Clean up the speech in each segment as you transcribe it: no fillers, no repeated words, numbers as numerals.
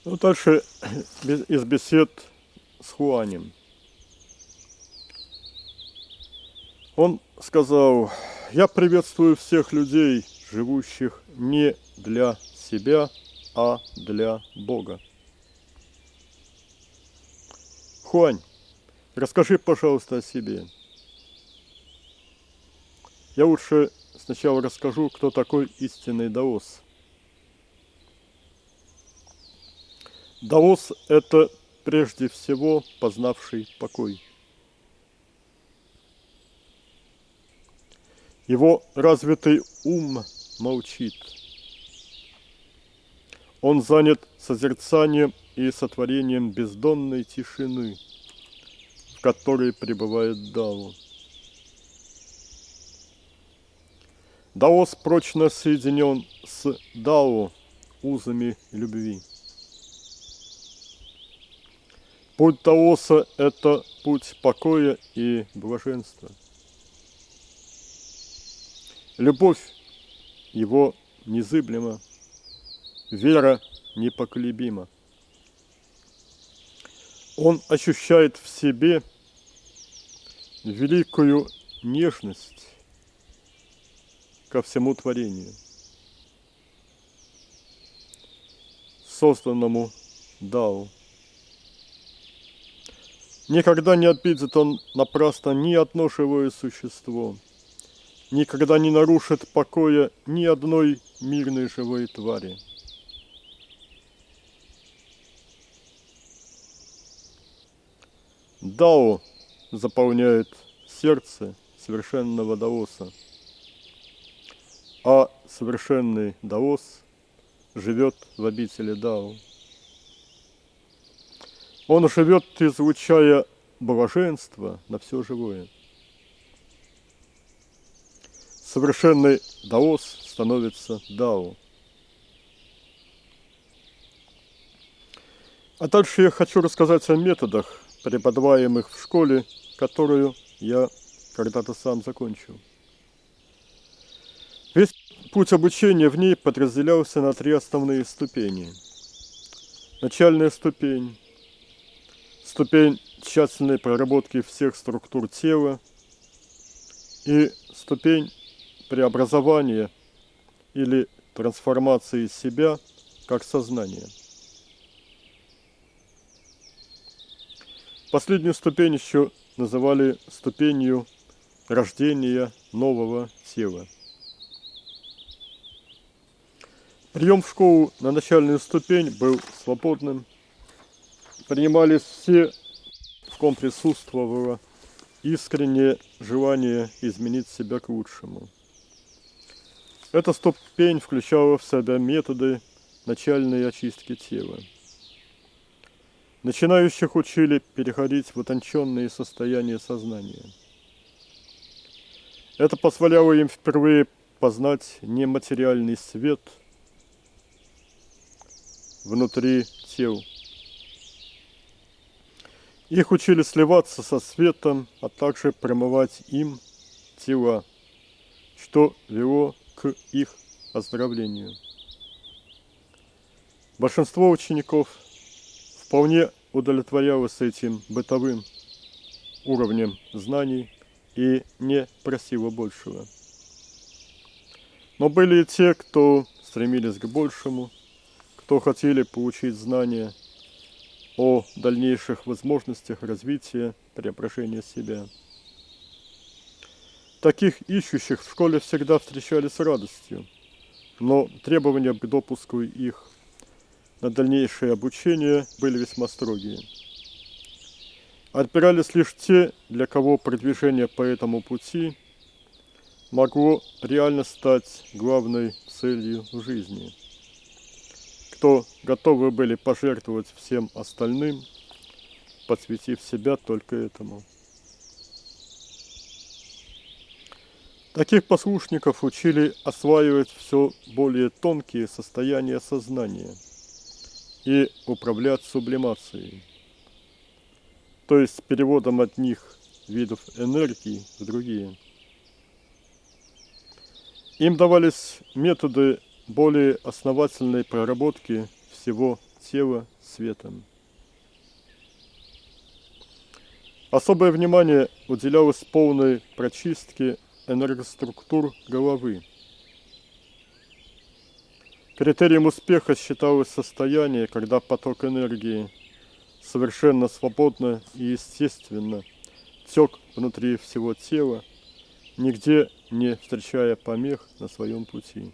Ну, дальше из бесед с Хуанем. Он сказал: «Я приветствую всех людей, живущих не для себя, а для Бога». Хуань, расскажи, пожалуйста, о себе. Я лучше сначала расскажу, кто такой истинный даос. Даос – это прежде всего познавший покой. Его развитый ум молчит. Он занят созерцанием и сотворением бездонной тишины, в которой пребывает Дао. Даос прочно соединен с Дао узами любви. Путь Даоса – это путь покоя и блаженства. Любовь его незыблема, вера непоколебима. Он ощущает в себе великую нежность ко всему творению, созданному Дао. Никогда не обидит он напрасно ни одно живое существо, никогда не нарушит покоя ни одной мирной живой твари. Дао заполняет сердце совершенного даоса, а совершенный даос живет в обители Дао. Он живет, излучая блаженство на все живое. Совершенный даос становится Дао. А дальше я хочу рассказать о методах, преподаваемых в школе, которую я когда-то сам закончил. Весь путь обучения в ней подразделялся на 3 основные ступени. Начальная ступень, ступень тщательной проработки всех структур тела и ступень преобразования или трансформации себя как сознания. Последнюю ступень еще называли ступенью рождения нового тела. Прием в школу на начальную ступень был свободным. Принимались все, в ком присутствовало искреннее желание изменить себя к лучшему. Эта ступень включала в себя методы начальной очистки тела. Начинающих учили переходить в утонченные состояния сознания. Это позволяло им впервые познать нематериальный свет внутри тел. Их учили сливаться со светом, а также промывать им тела, что вело к их оздоровлению. Большинство учеников вполне удовлетворялось этим бытовым уровнем знаний и не просило большего. Но были и те, кто стремились к большему, кто хотели получить знания о дальнейших возможностях развития, преображения себя. Таких ищущих в школе всегда встречали с радостью, но требования к допуску их на дальнейшее обучение были весьма строгие. Отбирались лишь те, для кого продвижение по этому пути могло реально стать главной целью в жизни, кто готовы были пожертвовать всем остальным, посвятив себя только этому. Таких послушников учили осваивать все более тонкие состояния сознания и управлять сублимацией, то есть переводом одних видов энергии в другие. Им давались методы более основательной проработки всего тело светом. Особое внимание уделялось полной прочистке энергоструктур головы. Критерием успеха считалось состояние, когда поток энергии совершенно свободно и естественно тек внутри всего тела, нигде не встречая помех на своем пути.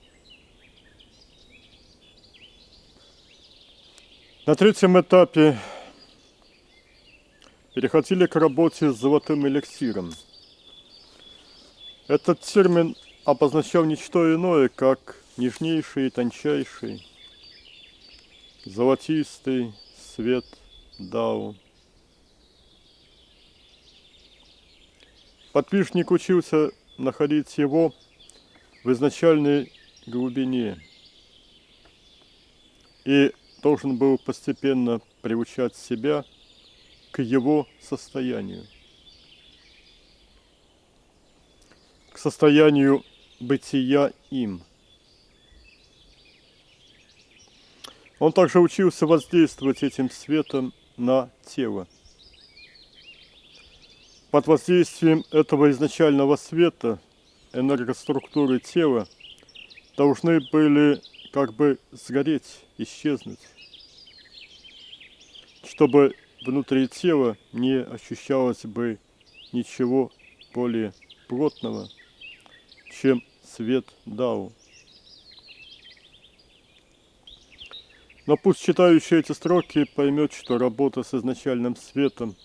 На третьем этапе переходили к работе с золотым эликсиром. Этот термин обозначал ничто иное, как нежнейший и тончайший, золотистый свет Дао. Подвижник учился находить его в изначальной глубине и должен был постепенно приучать себя к его состоянию, к состоянию бытия им. Он также учился воздействовать этим светом на тело. Под воздействием этого изначального света энергоструктуры тела должны были как бы сгореть, исчезнуть, чтобы внутри тела не ощущалось бы ничего более плотного, чем свет Дао. Но пусть читающий эти строки поймет, что работа с изначальным светом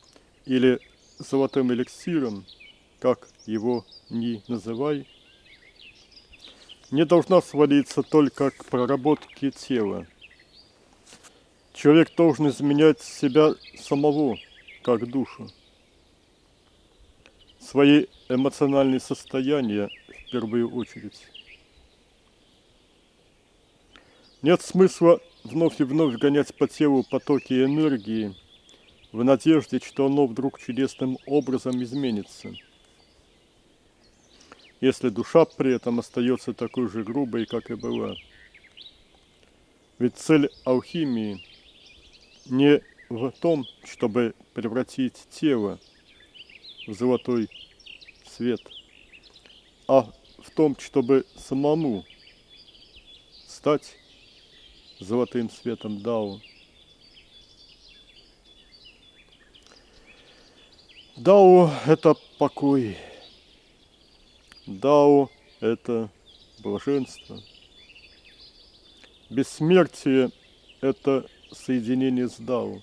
или золотым эликсиром, как его ни называй, не должна сводиться только к проработке тела. Человек должен изменять себя самого, как душу, свои эмоциональные состояния в первую очередь. Нет смысла вновь и вновь гонять по телу потоки энергии в надежде, что оно вдруг чудесным образом изменится, если душа при этом остается такой же грубой, как и была. Ведь цель алхимии не в том, чтобы превратить тело в золотой свет, а в том, чтобы самому стать золотым светом Дао. Дао – это покой. Дао – это блаженство. Бессмертие – это соединение с Дао.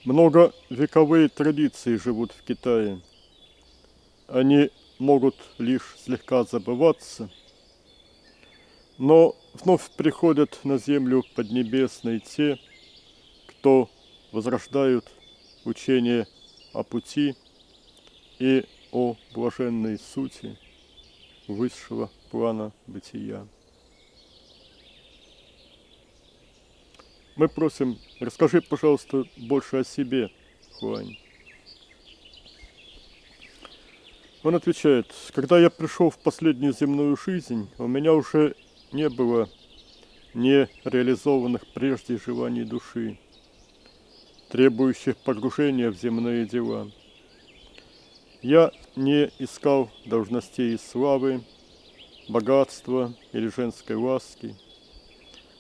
Многовековые традиции живут в Китае. Они могут лишь слегка забываться, но вновь приходят на землю поднебесной те, кто возрождают учение о пути и о блаженной сути высшего плана бытия. Мы просим, расскажи, пожалуйста, больше о себе, Хуань. Он отвечает: когда я пришел в последнюю земную жизнь, у меня уже не было нереализованных прежде желаний души, требующих погружения в земные дела. Я не искал должностей и славы, богатства или женской ласки.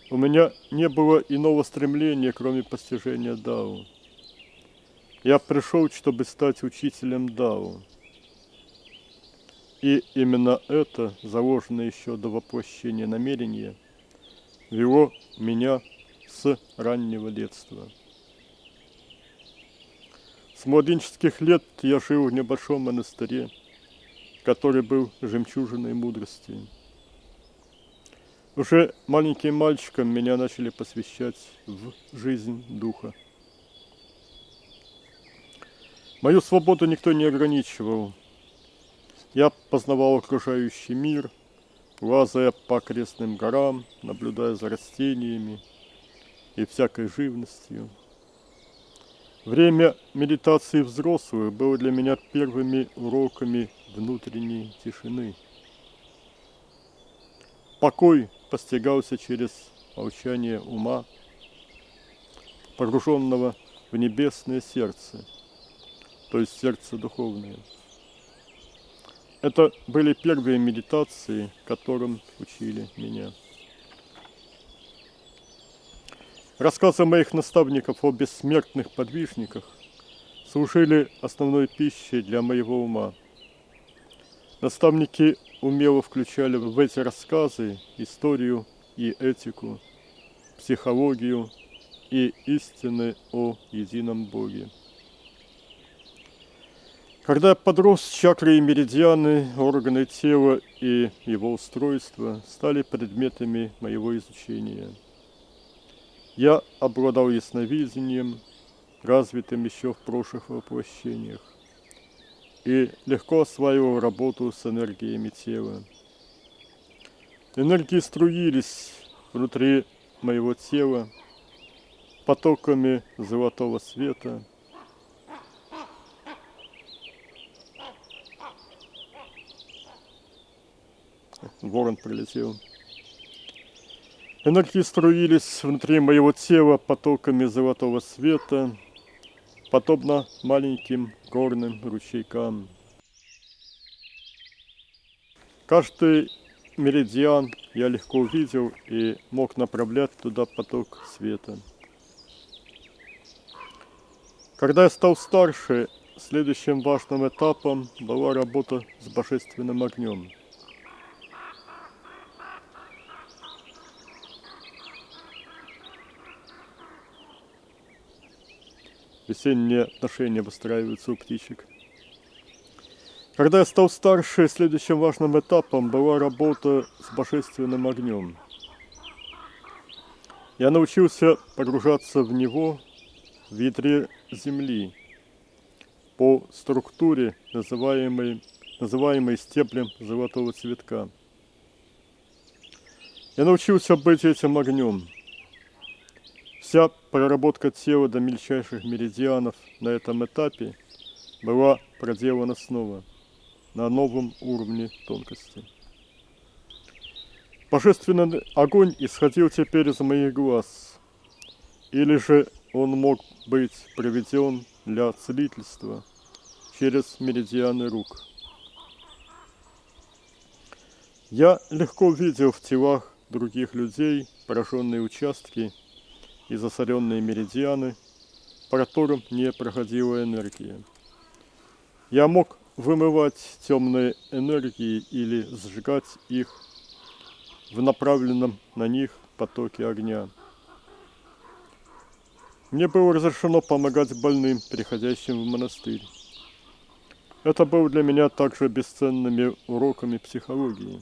У меня не было иного стремления, кроме постижения Дао. Я пришел, чтобы стать учителем Дао. И именно это, заложенное еще до воплощения намерения, вело меня с раннего детства. С младенческих лет я жил в небольшом монастыре, который был жемчужиной мудрости. Уже маленьким мальчиком меня начали посвящать в жизнь духа. Мою свободу никто не ограничивал. Я познавал окружающий мир, лазая по окрестным горам, наблюдая за растениями и всякой живностью. Время медитации взрослых было для меня первыми уроками внутренней тишины. Покой постигался через молчание ума, погруженного в небесное сердце, то есть сердце духовное. Это были первые медитации, которым учили меня. Рассказы моих наставников о бессмертных подвижниках служили основной пищей для моего ума. Наставники умело включали в эти рассказы историю и этику, психологию и истины о едином Боге. Когда я подрос, чакры и меридианы, органы тела и его устройства стали предметами моего изучения. Я обладал ясновидением, развитым еще в прошлых воплощениях, и легко осваивал работу с энергиями тела. Энергии струились внутри моего тела потоками золотого света. Ворон прилетел. Энергии струились внутри моего тела потоками золотого света, подобно маленьким горным ручейкам. Каждый меридиан я легко увидел и мог направлять туда поток света. Когда я стал старше, следующим важным этапом была работа с божественным огнем. Весенние отношения выстраиваются у птичек. Когда я стал старше, следующим важным этапом была работа с божественным огнем. Я научился погружаться в него в ядре земли по структуре, называемой стеблем золотого цветка. Я научился быть этим огнем. Вся проработка тела до мельчайших меридианов на этом этапе была проделана снова, на новом уровне тонкости. Божественный огонь исходил теперь из моих глаз, или же он мог быть приведен для целительства через меридианы рук. Я легко видел в телах других людей пораженные участки и засоренные меридианы, по которым не проходила энергия. Я мог вымывать темные энергии или сжигать их в направленном на них потоке огня. Мне было разрешено помогать больным, приходящим в монастырь. Это было для меня также бесценными уроками психологии.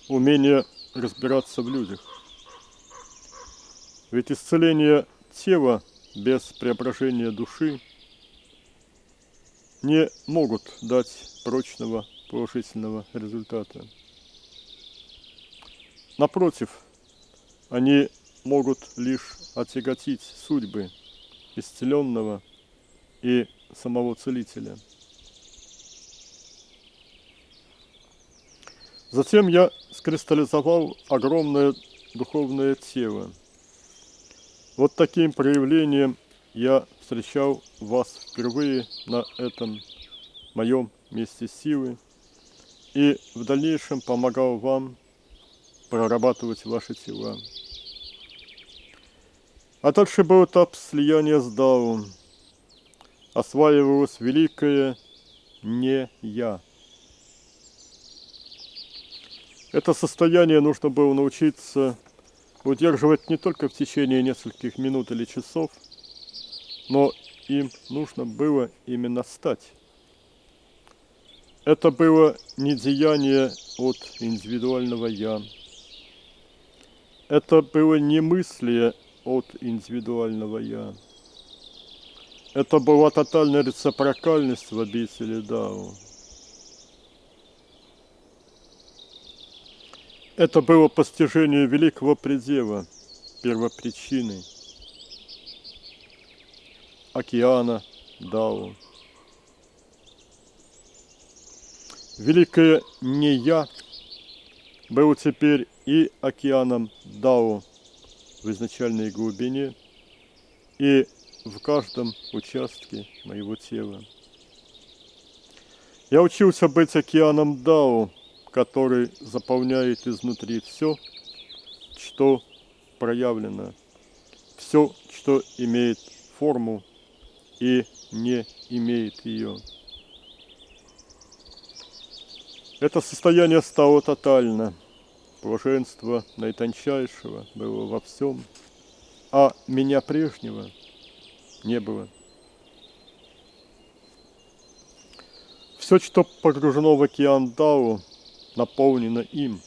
Умение разбираться в людях. Ведь исцеление тела без преображения души не могут дать прочного положительного результата. Напротив, они могут лишь отяготить судьбы исцеленного и самого целителя. Затем я скристаллизовал огромное духовное тело. Вот таким проявлением я встречал вас впервые на этом моем месте силы и в дальнейшем помогал вам прорабатывать ваши тела. А дальше был этап слияния с Дао. Осваивалось великое «не я». Это состояние нужно было научиться удерживать не только в течение нескольких минут или часов, но им нужно было именно стать. Это было не деяние от индивидуального «я». Это было не мысли от индивидуального «я». Это была тотальная рецепрокальность в обители Дао. Это было постижение великого предела, первопричины, океана Дао. Великое «не я» был теперь и океаном Дао в изначальной глубине, и в каждом участке моего тела. Я учился быть океаном Дао, который заполняет изнутри все, что проявлено, все, что имеет форму и не имеет ее. Это состояние стало тотально. Блаженство наитончайшего было во всем, а меня прежнего не было. Все, что погружено в океан Дао, наполнено им,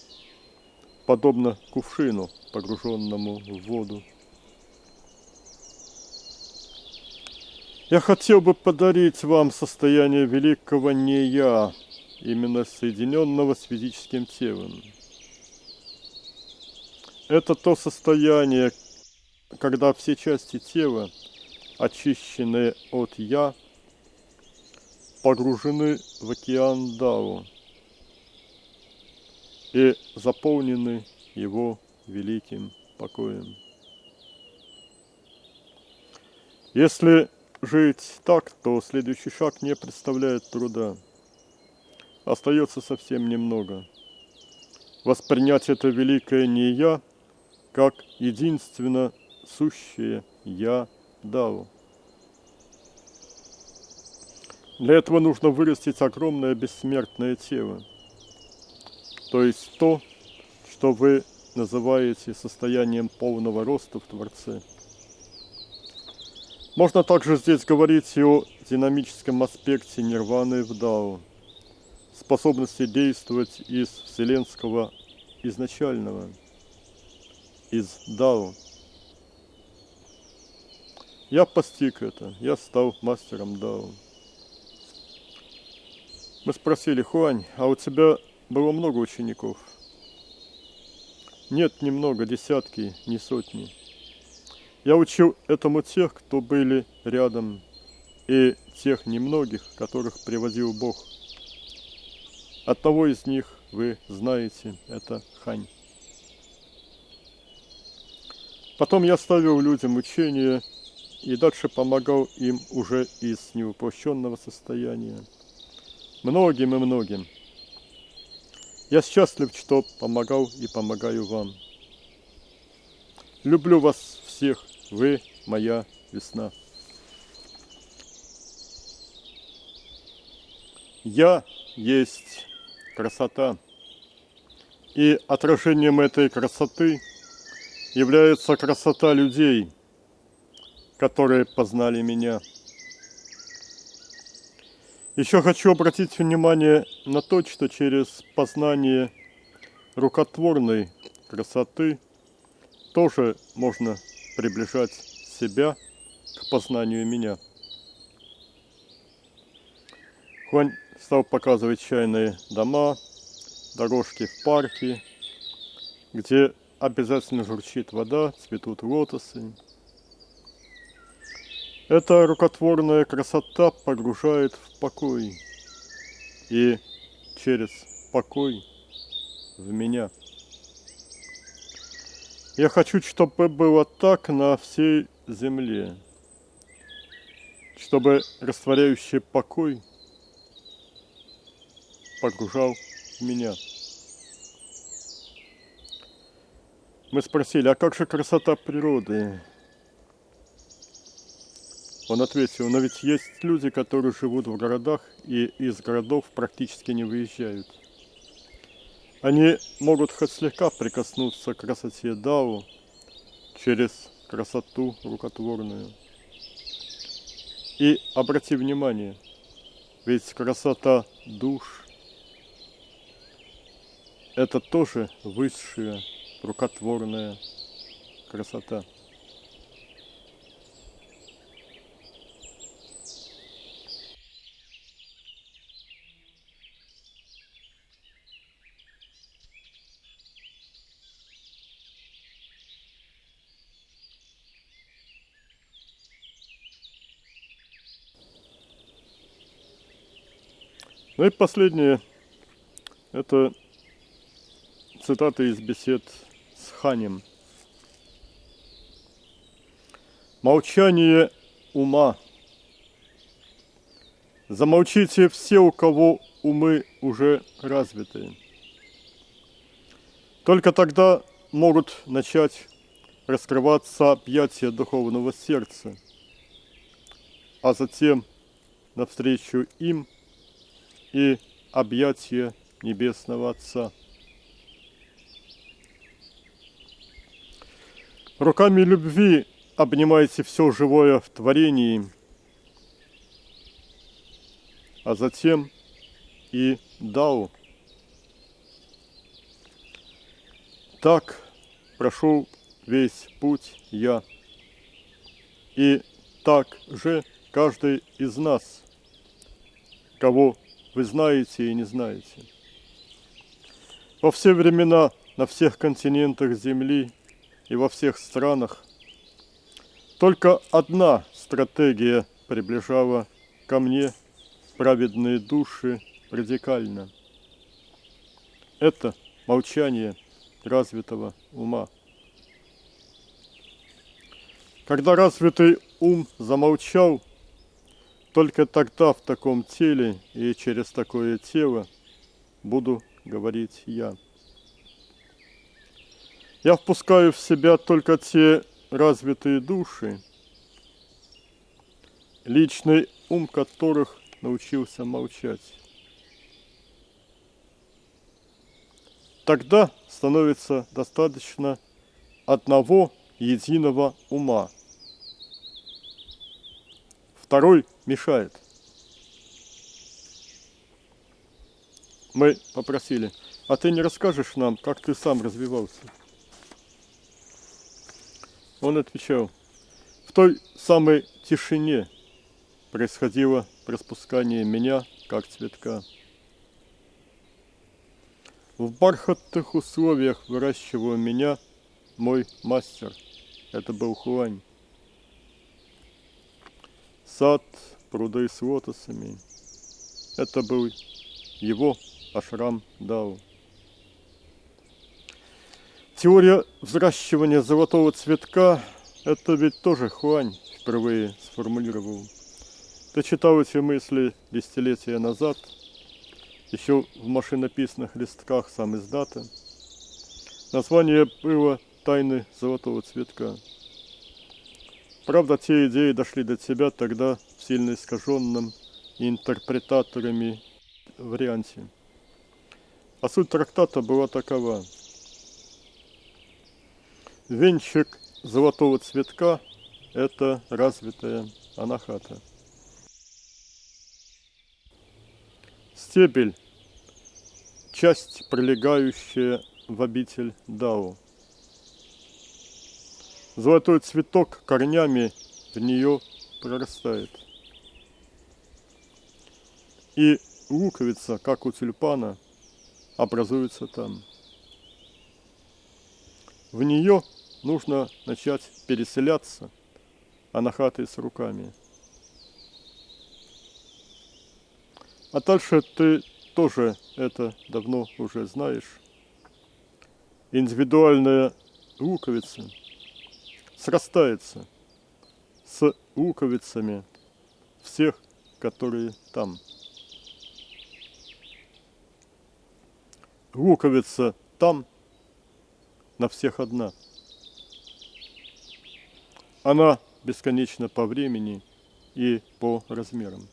подобно кувшину, погруженному в воду. Я хотел бы подарить вам состояние великого не-я, именно соединенного с физическим телом. Это то состояние, когда все части тела, очищенные от «я», погружены в океан Дао и заполнены его великим покоем. Если жить так, то следующий шаг не представляет труда. Остается совсем немного. Воспринять это великое не-я как единственно сущее «я» Дао. Для этого нужно вырастить огромное бессмертное тело, то есть то, что вы называете состоянием полного роста в Творце. Можно также здесь говорить и о динамическом аспекте нирваны в Дао, способности действовать из вселенского изначального, из Дао. Я постиг это, я стал мастером Дао. Мы спросили: Хуань, а у тебя было много учеников? Нет, немного, десятки, не сотни. Я учил этому тех, кто были рядом, и тех немногих, которых приводил Бог. Одного из них вы знаете, это Хань. Потом я ставил людям учение и дальше помогал им уже из невоплощенного состояния. Многим и многим. Я счастлив, что помогал и помогаю вам. Люблю вас всех, вы моя весна. Я есть красота, и отражением этой красоты является красота людей, которые познали меня. Еще хочу обратить внимание на то, что через познание рукотворной красоты тоже можно приближать себя к познанию меня. Хуань стал показывать чайные дома, дорожки в парке, где обязательно журчит вода, цветут лотосы. Эта рукотворная красота погружает в покой и через покой в меня. Я хочу, чтобы было так на всей земле, чтобы растворяющий покой погружал в меня. Мы спросили: а как же красота природы? Он ответил: но ведь есть люди, которые живут в городах и из городов практически не выезжают. Они могут хоть слегка прикоснуться к красоте Дао через красоту рукотворную. И обрати внимание, ведь красота душ – это тоже высшая рукотворная красота. Ну и последнее – это Цитаты из бесед с Ханем. Молчание ума. Замолчите все, у кого умы уже развитые. Только тогда могут начать раскрываться объятия духовного сердца, а затем навстречу им и объятия Небесного Отца. Руками любви обнимайте все живое в творении, а затем и Дао. Так прошел весь путь я, и так же каждый из нас, кого вы знаете и не знаете. Во все времена, на всех континентах Земли и во всех странах только одна стратегия приближала ко мне праведные души радикально. Это молчание развитого ума. Когда развитый ум замолчал, только тогда в таком теле и через такое тело буду говорить я. Я впускаю в себя только те развитые души, личный ум которых научился молчать. Тогда становится достаточно одного единого ума. Второй мешает. Мы попросили, а ты не расскажешь нам, как ты сам развивался? Он отвечал, в той самой тишине происходило распускание меня, как цветка. В бархатных условиях выращивал меня мой мастер. Это был Хуань. Сад, пруды с лотосами. Это был его ашрам Дао. Теория взращивания золотого цветка – это ведь тоже Хуань впервые сформулировал. Ты читал эти мысли десятилетия назад, еще в машинописных листках сам издата. Название было «Тайны золотого цветка». Правда, те идеи дошли до тебя тогда в сильно искаженном интерпретаторами варианте. А суть трактата была такова. Венчик золотого цветка – это развитая анахата. Стебель – часть, прилегающая в обитель Дао. Золотой цветок корнями в нее прорастает. И луковица, как у тюльпана, образуется там. В нее нужно начать переселяться анахатой с руками. А дальше ты тоже это давно уже знаешь. Индивидуальная луковица срастается с луковицами всех, которые там. Луковица там на всех одна. Она бесконечна по времени и по размерам.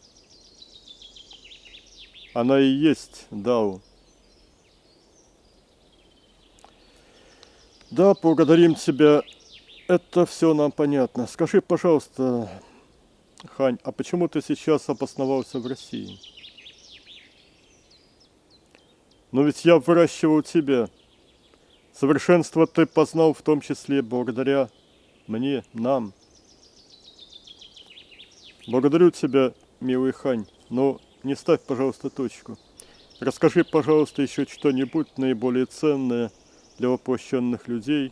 Она и есть Дао. Да, благодарим тебя. Это все нам понятно. Скажи, пожалуйста, Хань, а почему ты сейчас обосновался в России? Но ведь я выращивал тебя. Совершенство ты познал в том числе благодаря мне, нам. Благодарю тебя, милый Хань, но не ставь, пожалуйста, точку. Расскажи, пожалуйста, еще что-нибудь наиболее ценное для воплощенных людей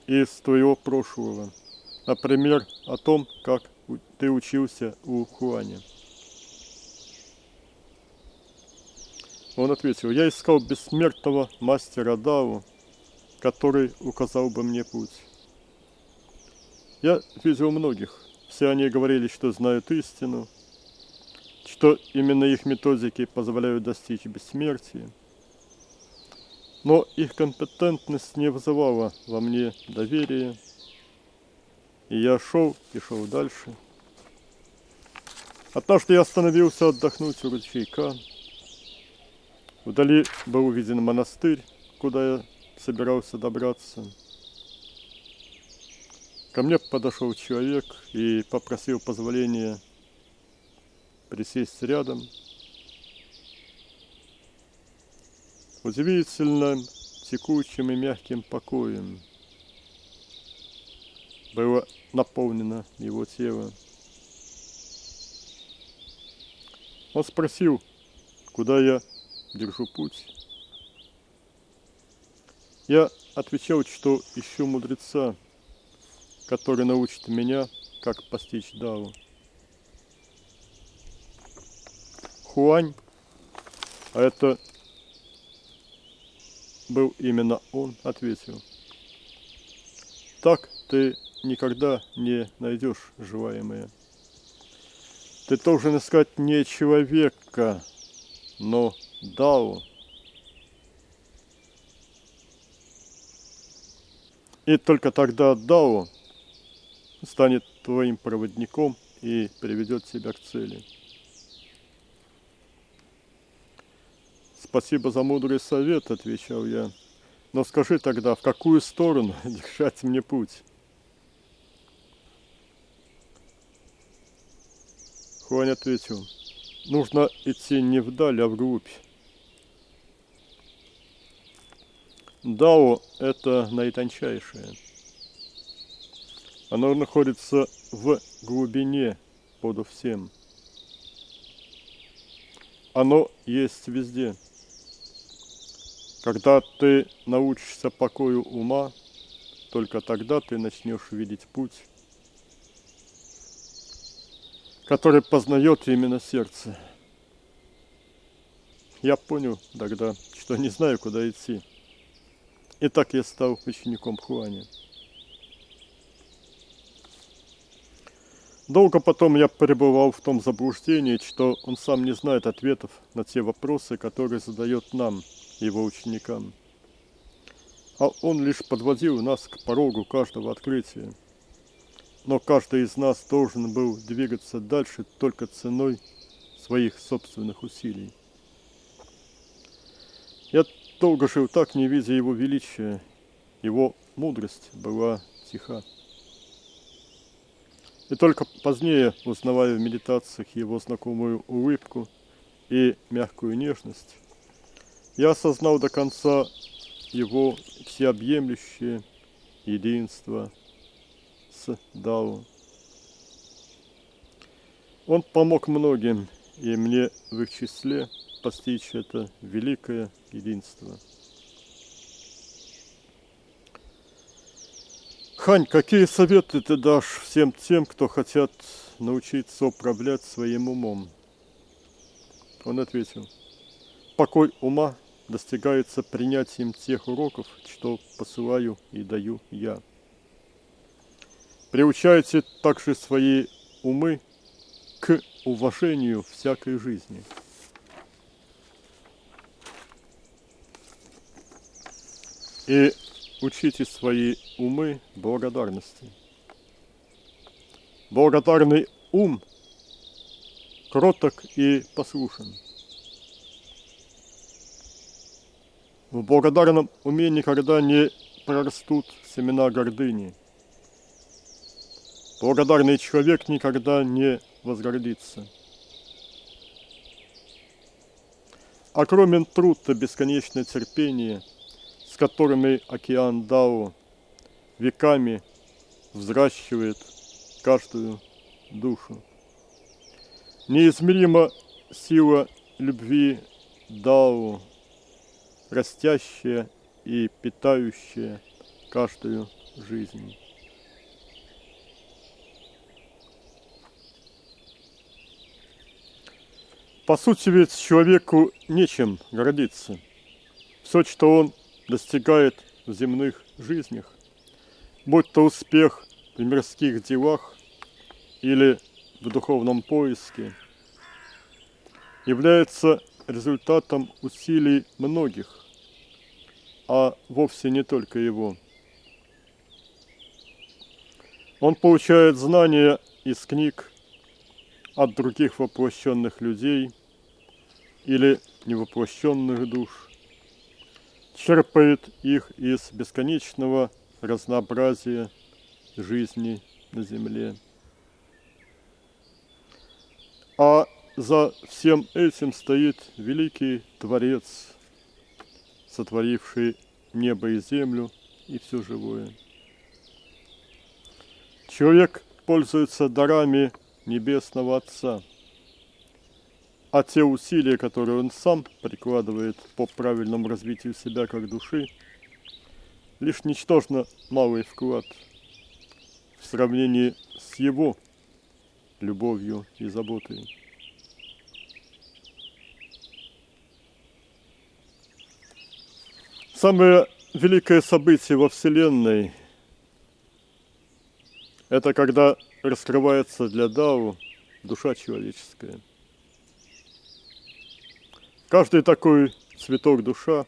из твоего прошлого. Например, о том, как ты учился у Хуаня. Он ответил: я искал бессмертного мастера Дао, который указал бы мне путь. Я видел многих. Все они говорили, что знают истину, что именно их методики позволяют достичь бессмертия. Но их компетентность не вызывала во мне доверия, и я шел и шел дальше. Однажды я остановился отдохнуть у ручейка. Вдали был увиден монастырь, куда я собирался добраться. Ко мне подошел человек и попросил позволения присесть рядом. Удивительным, текучим и мягким покоем было наполнено его тело. Он спросил, куда я держу путь. Я отвечал, что ищу мудреца, который научит меня, как постичь Дао. Хуань, а это был именно он, ответил: так ты никогда не найдешь желаемое. Ты должен искать не человека, но Дао. И только тогда Дао станет твоим проводником и приведет тебя к цели. Спасибо за мудрый совет, отвечал я. Но скажи тогда, в какую сторону держать мне путь? Хуань ответил: нужно идти не вдаль, а вглубь. Дао – это наитончайшее. Оно находится в глубине подо всем. Оно есть везде. Когда ты научишься покою ума, только тогда ты начнешь видеть путь, который познает именно сердце. Я понял тогда, что не знаю, куда идти. И так я стал учеником Хуаня. Долго потом я пребывал в том заблуждении, что он сам не знает ответов на те вопросы, которые задает нам, его ученикам. А он лишь подводил нас к порогу каждого открытия. Но каждый из нас должен был двигаться дальше только ценой своих собственных усилий. Я долго жил так, не видя его величия. Его мудрость была тиха. И только позднее, узнавая в медитациях его знакомую улыбку и мягкую нежность, я осознал до конца его всеобъемлющее единство с Дао. Он помог многим, и мне в их числе постичь это великое единство. Хань, какие советы ты дашь всем тем, кто хотят научиться управлять своим умом? Он ответил: покой ума достигается принятием тех уроков, что посылаю и даю я. Приучайте также свои умы к уважению всякой жизни. И учите свои умы благодарности. Благодарный ум кроток и послушен. В благодарном уме никогда не прорастут семена гордыни. Благодарный человек никогда не возгордится. Огромен труд и бесконечное терпение, с которыми океан Дао веками взращивает каждую душу. Неизмерима сила любви Дао, растящая и питающая каждую жизнь. По сути ведь человеку нечем гордиться. Все, что он достигает в земных жизнях, будь то успех в мирских делах или в духовном поиске, является результатом усилий многих, а вовсе не только его. Он получает знания из книг от других воплощенных людей или невоплощенных душ, черпает их из бесконечного разнообразия жизни на земле. А за всем этим стоит великий Творец, сотворивший небо и землю и все живое. Человек пользуется дарами Небесного Отца, а те усилия, которые он сам прикладывает по правильному развитию себя как души, лишь ничтожно малый вклад в сравнении с его любовью и заботой. Самое великое событие во Вселенной – это когда раскрывается для Дао душа человеческая. Каждый такой цветок душа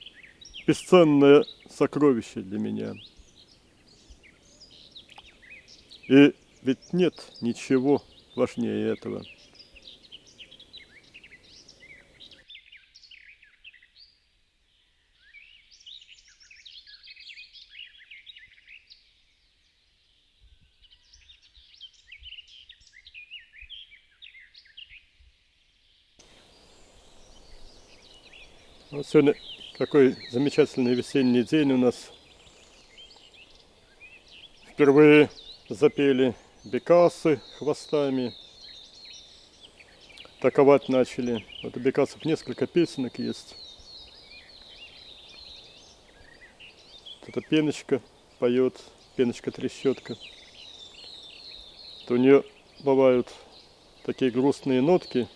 – бесценное сокровище для меня. И ведь нет ничего важнее этого. Вот сегодня такой замечательный весенний день у нас. Впервые запели бекасы хвостами. Таковать начали. Вот у бекасов несколько песенок есть. Вот эта пеночка поет, пеночка-трещотка. То у нее бывают такие грустные нотки,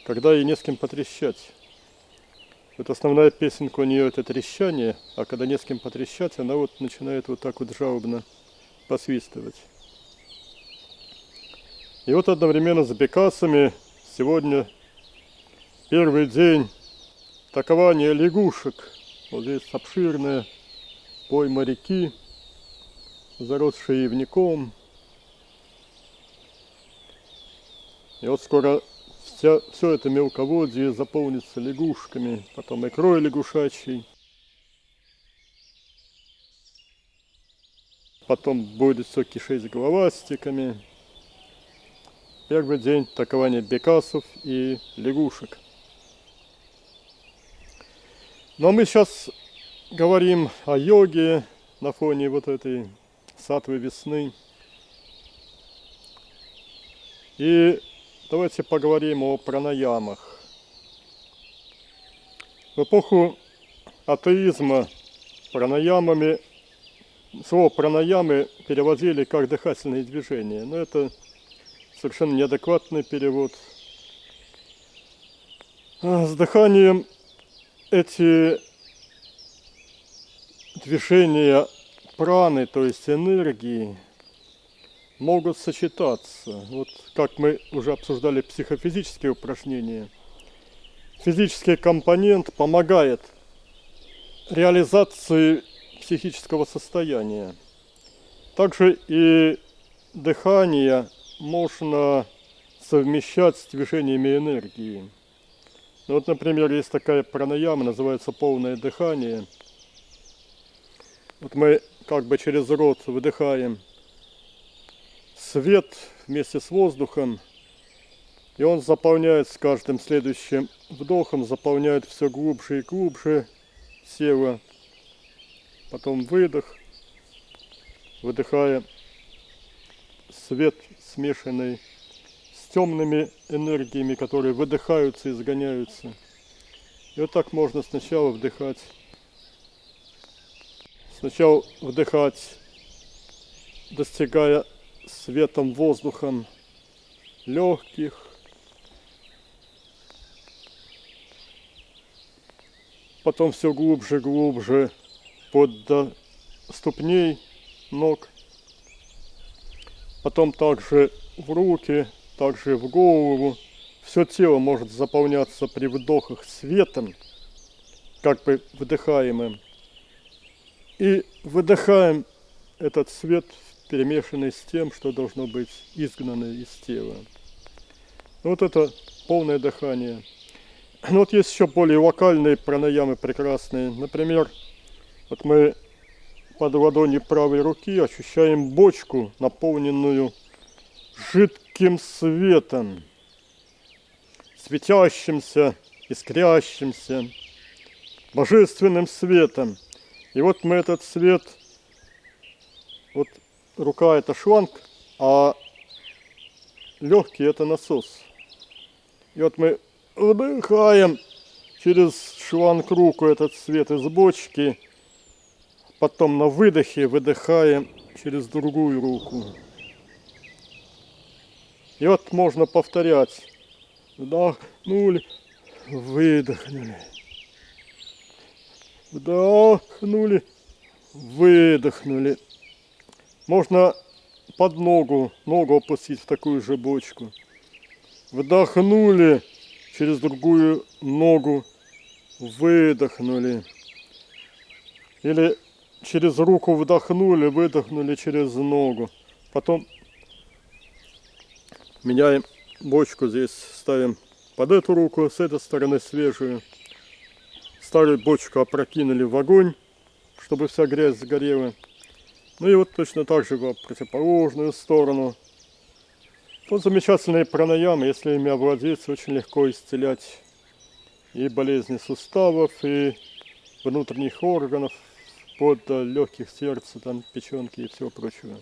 когда ей не с кем потрещать. Вот основная песенка у нее это трещание, а когда не с кем потрещать, она вот начинает вот так вот жалобно посвистывать. И вот одновременно с бекасами сегодня первый день такования лягушек. Вот здесь обширная пойма реки, заросшая ивняком. И вот скоро все это мелководье заполнится лягушками, потом икрой лягушачьей. Потом будет все кишеть головастиками. Первый день такования бекасов и лягушек. Но мы сейчас говорим о йоге на фоне вот этой саттвы весны. И давайте поговорим о пранаямах. В эпоху атеизма пранаямами, слово пранаямы переводили как дыхательные движения, но это совершенно неадекватный перевод. С дыханием эти движения праны, то есть энергии, могут сочетаться. Вот как мы уже обсуждали психофизические упражнения. Физический компонент помогает реализации психического состояния. Также и дыхание можно совмещать с движениями энергии. Ну, вот, например, есть такая пранаяма, называется полное дыхание. Вот мы как бы через рот выдыхаем свет вместе с воздухом, и он заполняет с каждым следующим вдохом, заполняет все глубже и глубже тело. Потом выдох, выдыхая свет, смешанный с темными энергиями, которые выдыхаются и изгоняются. И вот так можно сначала вдыхать. Сначала вдыхать, достигая светом, воздухом легких, потом все глубже, глубже под до ступней ног, потом также в руки, также в голову. Все тело может заполняться при вдохах светом, как бы вдыхаемым, и выдыхаем этот свет, перемешанный с тем, что должно быть изгнано из тела. Вот это полное дыхание. Но вот есть еще более локальные пранаямы прекрасные. Например, вот мы под ладонью правой руки ощущаем бочку, наполненную жидким светом, светящимся, искрящимся, божественным светом. И вот мы этот свет, вот рука это шланг, а легкий это насос. И вот мы вдыхаем через шланг руку этот свет из бочки, потом на выдохе выдыхаем через другую руку. И вот можно повторять. Вдохнули, выдохнули. Вдохнули, выдохнули. Можно под ногу опустить в такую же бочку. Вдохнули через другую ногу, выдохнули. Или через руку вдохнули, выдохнули через ногу. Потом меняем бочку здесь, ставим под эту руку, с этой стороны свежую. Старую бочку опрокинули в огонь, чтобы вся грязь сгорела. Ну и вот точно так же в противоположную сторону. Вот замечательные пранаямы, если ими овладеть, очень легко исцелять и болезни суставов, и внутренних органов, вплоть до легких, сердца, там, печенки и всего прочего.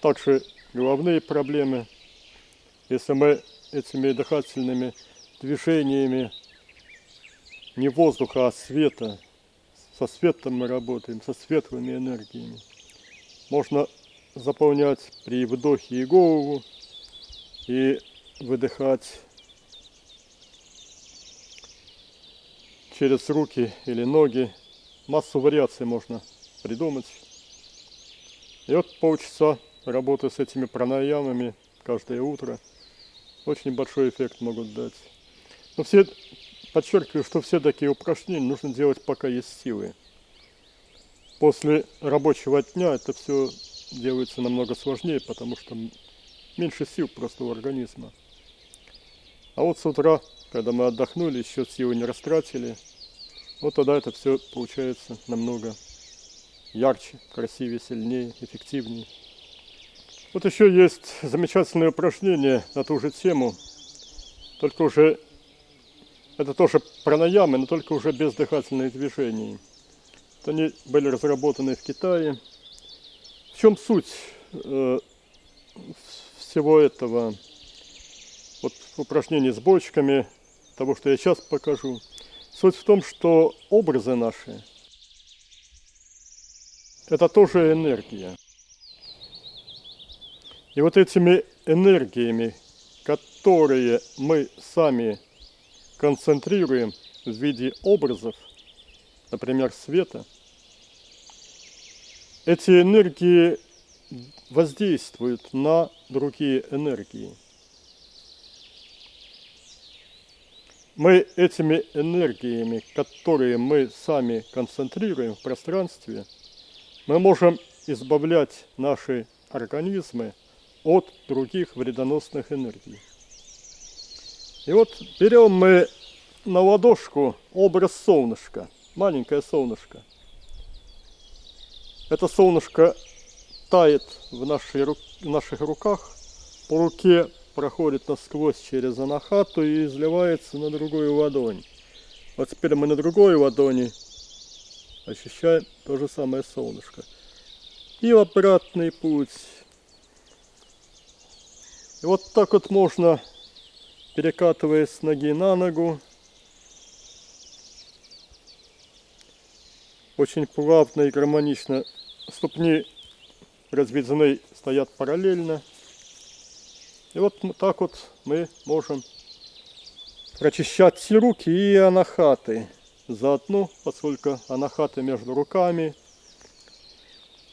Также головные проблемы. Если мы этими дыхательными движениями не воздуха, а света, со светом мы работаем, со светлыми энергиями, можно заполнять при вдохе и голову, и выдыхать через руки или ноги. Массу вариаций можно придумать. И вот полчаса работы с этими пранаямами каждое утро очень большой эффект могут дать. Но подчеркиваю, что все такие упражнения нужно делать, пока есть силы. После рабочего дня это все делается намного сложнее, потому что меньше сил просто у организма. А вот с утра, когда мы отдохнули, еще силы не растратили, вот тогда это все получается намного ярче, красивее, сильнее, эффективнее. Вот еще есть замечательное упражнение на ту же тему, только уже, это тоже пранаямы, но только уже без дыхательных движений. Вот они были разработаны в Китае. В чем суть всего этого вот упражнений с бочками, того, что я сейчас покажу? Суть в том, что образы наши – это тоже энергия. И вот этими энергиями, которые мы сами концентрируем в виде образов, например, света, эти энергии воздействуют на другие энергии. Мы этими энергиями, которые мы сами концентрируем в пространстве, мы можем избавлять наши организмы от других вредоносных энергий. И вот берем мы на ладошку образ солнышка, маленькое солнышко. Это солнышко тает в наших руках, по руке проходит насквозь через анахату и изливается на другую ладонь. Вот теперь мы на другой ладони ощущаем то же самое солнышко. И обратный путь. И вот так вот можно, перекатываясь с ноги на ногу, очень плавно и гармонично. Ступни разведены, стоят параллельно. И вот так вот мы можем прочищать и руки, и анахаты. заодно, поскольку анахата между руками.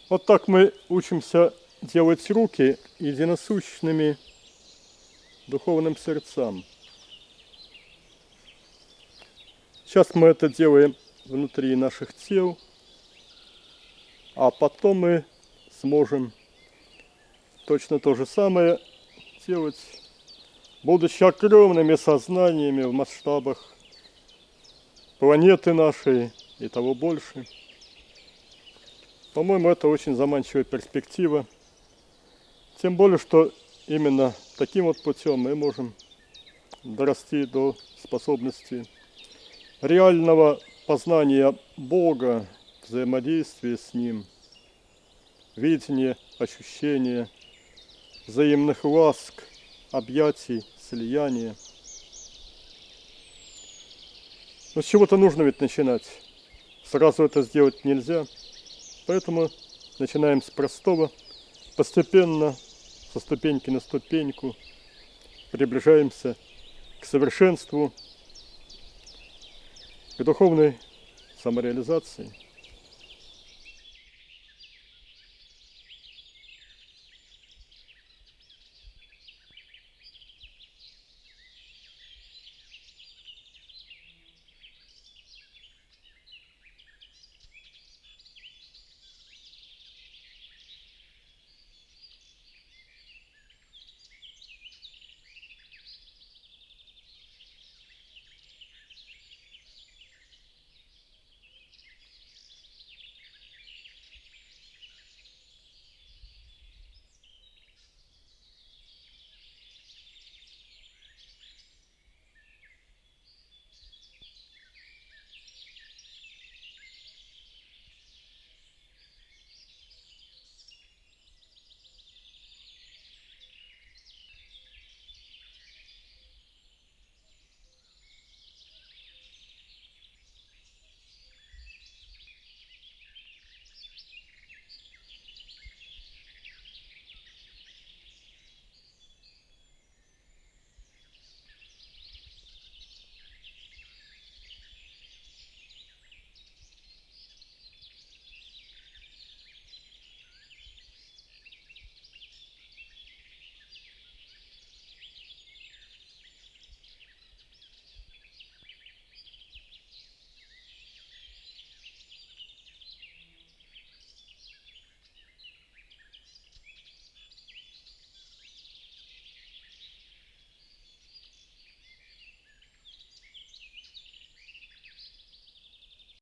Вот так мы учимся делать руки единосущными духовным сердцам. Сейчас мы это делаем внутри наших тел, а потом мы сможем точно то же самое делать, будучи огромными сознаниями в масштабах планеты нашей и того больше. По-моему, это очень заманчивая перспектива. Тем более, что именно таким вот путем мы можем дорасти до способности реального познания Бога, взаимодействия с Ним, видения, ощущения, взаимных ласк, объятий, слияния. Но с чего-то нужно ведь начинать. Сразу это сделать нельзя. Поэтому начинаем с простого, постепенно, со ступеньки на ступеньку, приближаемся к совершенству, к духовной самореализации.